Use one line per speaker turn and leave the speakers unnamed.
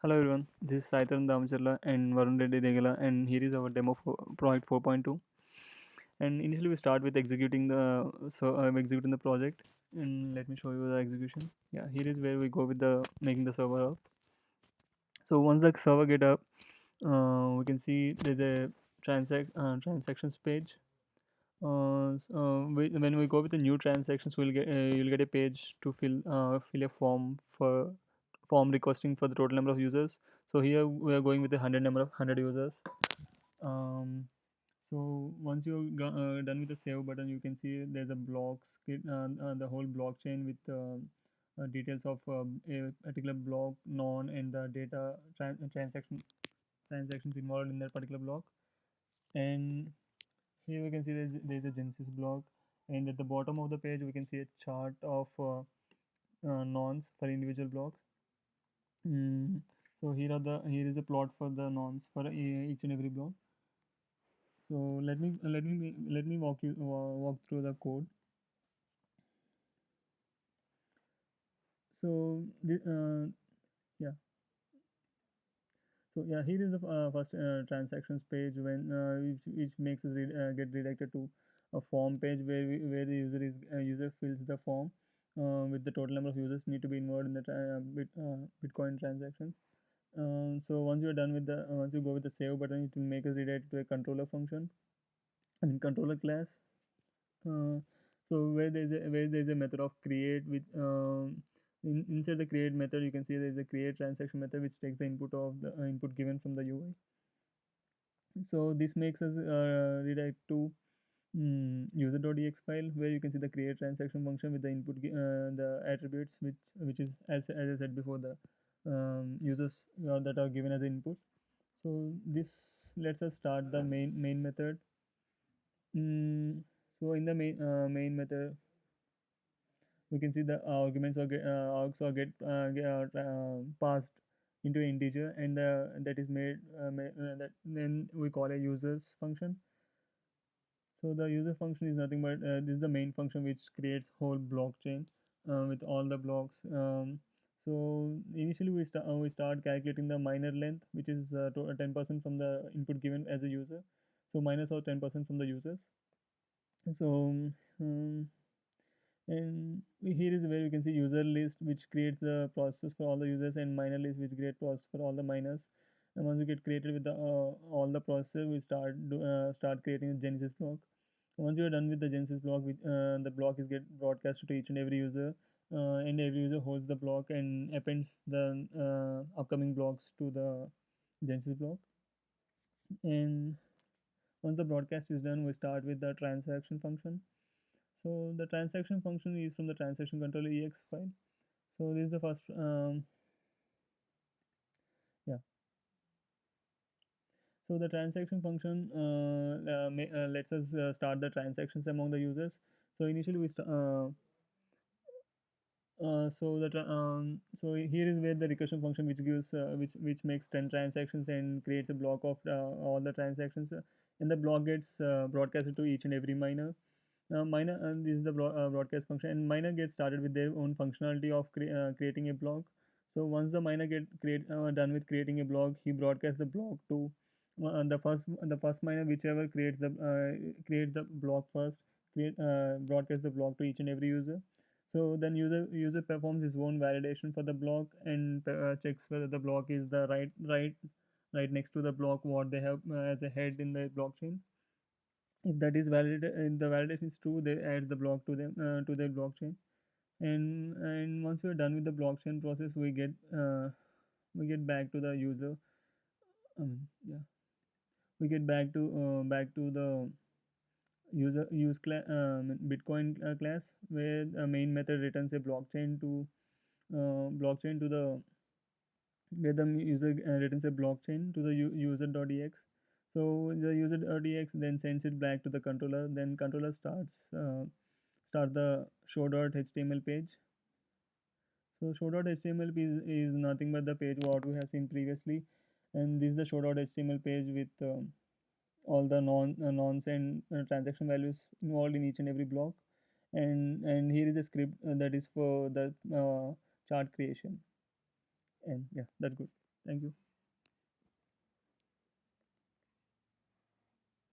Hello everyone, this is Saitan Damacharla and Varun Reddy Degala, and here is our demo for Project 4.2. And initially we start with executing the project, and let me show you the execution. Yeah, here is where we go with the making the server up. So once the server get up, we can see there's a transactions page. When we go with the new transactions, you'll get a page to fill a form requesting for the total number of users. So here we are going with the 100 users. Um, so once you're done with the save button, you can see there's a the whole blockchain with details of a particular block, non, and the transactions involved in that particular block. And here we can see there's a Genesis block, and at the bottom of the page we can see a chart of nonce for individual blocks. So here is a plot for the nonce for each and every block. So let me walk through the code. So yeah, here is the first transactions page which makes us get redirected to a form page where the user fills the form with the total number of users need to be involved in the Bitcoin transaction. So once you go with the save button, it will make us redirect to a controller function. I mean controller class. Uh, so where there's a method of create inside the create method, you can see there is a create transaction method which takes the input given from the UI. So this makes us redirect to user.ex file where you can see the create transaction function with the the attributes which is as I said before, the users that are given as input. So this lets us start the main method. Mm, so in the main method, we can see the arguments are passed into an integer, and that is that then we call a users function. So the user function is nothing but this is the main function which creates whole blockchain with all the blocks. So initially we start calculating the miner length, which is 10% from the input given as a user. So minus or 10% from the users. So um, and here is where we can see user list, which creates the process for all the users, and miner list, which creates process for all the miners. And once we get created with the all the process, we start creating a Genesis block. Once you are done with the Genesis block, the block is get broadcasted to each and every user, and every user holds the block and appends the upcoming blocks to the Genesis block. And once the broadcast is done, we start with the transaction function. So the transaction function is from the transaction controller ex file. So this is the first yeah. So the transaction function lets us start the transactions among the users. So initially so here is where the recursion function which makes 10 transactions and creates a block of all the transactions, and the block gets broadcasted to each and every miner. Miner This is the broadcast function, and miner gets started with their own functionality of creating a block. So once the miner get create done with creating a block, he broadcasts the block to the first miner, whichever create the block first, broadcast the block to each and every user. So then user performs his own validation for the block and checks whether the block is the right next to the block what they have as a head in the blockchain. If that is if the validation is true, they add the block to their blockchain. And once we are done with the blockchain process, we get back to the user. Yeah, we get back to the Bitcoin class, where the main method returns a blockchain to the where the user returns a blockchain to the user.ex. So the user.ex then sends it back to the controller. Then controller start the show.html page. So show.html is nothing but the page what we have seen previously, and this is the show.html page with all the nonce and transaction values involved in each and every block. And here is a script that is for the chart creation. And yeah, that's good. Thank you.